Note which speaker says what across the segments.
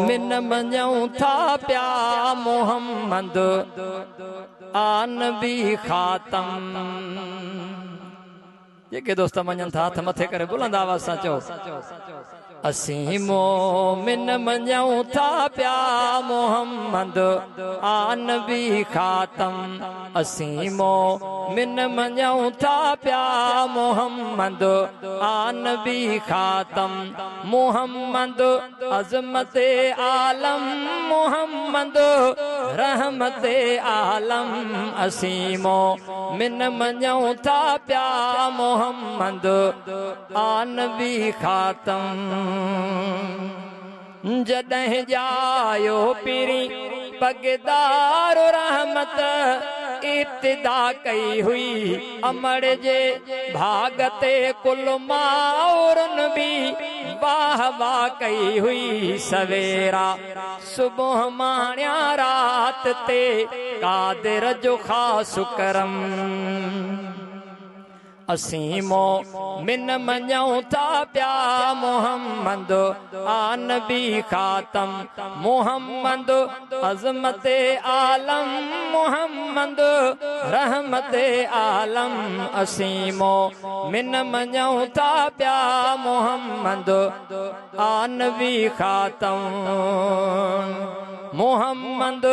Speaker 1: मिन मञूं था प्या मोहम्मद आ नबी खातम। जेके दोस्त मञनि था हथ मथे करे बुलंद आवाज़ सां चओ असीं मोमिन मञूं था प्या मोहम्मद आ नबी खातम। असीं मोमिन मञूं था प्या मोहम्मद आ नबी खातम। मोहम्मद अज़मत आलम मोहम्मद रहमत आलम। असीं मोमिन मञूं था प्या मोहम्मद आ नबी खातम। जॾहिं जायो पिरी पगदार रहमत इब्तिदा कई हुई अमर जे भागते कुल माउरन भी वाह वाह कई हुई। सवेरा सुबह माण्या रात ते कादिर जो ख़ास करम। असीं मोमिन मञूं था प्या मोहम्मद आ नबी खातम। मोहम्मद अज़मत आलम मोहम्मद रहमत आलम। असीं मोमिन मञूं था प्या मोहम्मद आ नबी खातम। मोहम्मद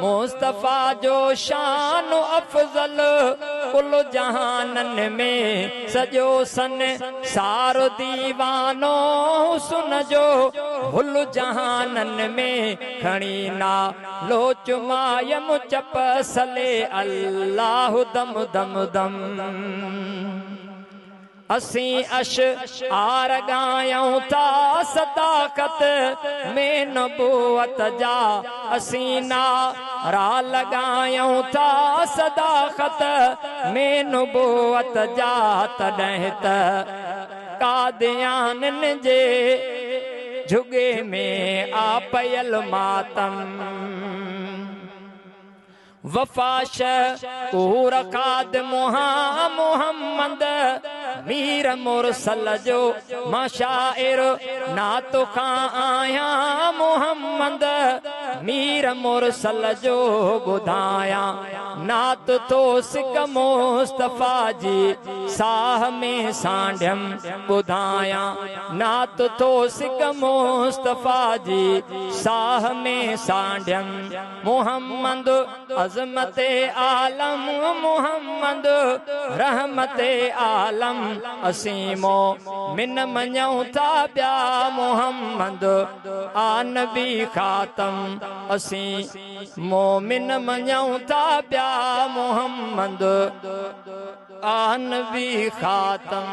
Speaker 1: मुस्तफ़ा जो शान अफ़ज़ल कुल जहानन में सजो सन सारो दीवानो सुन जो हुल जहानन में खणी ना लोच मायम चप सले अल्लाह दम दम दम। असीं अशआर गायूं था सदाकत में नबूवत जा। असीं नारा लगायूं था सदाकत में नबूवत जा। तॾहिं त कादियानन जे झुगे में आ पयल मातम। वफ़ाश कूर काद मोहम्मद मीर मुरसल जो मशाइर नात खां आया मोहम्मद। मीर मुरसल जो ॿुधाया नात तो सिक मुस्तफ़ा जी साह में सांढियम ॿुधाया नात तो सिक मुस्तफ़ा जी साह में सांढियम। मोहम्मद अज़मत आलम मोहम्मद रहमत आलम। असीं मोमिन मञूं था प्या मोहम्मद आ नबी खातम। असीं मोमिन मञूं था प्या मोहम्मद आ नबी खातम।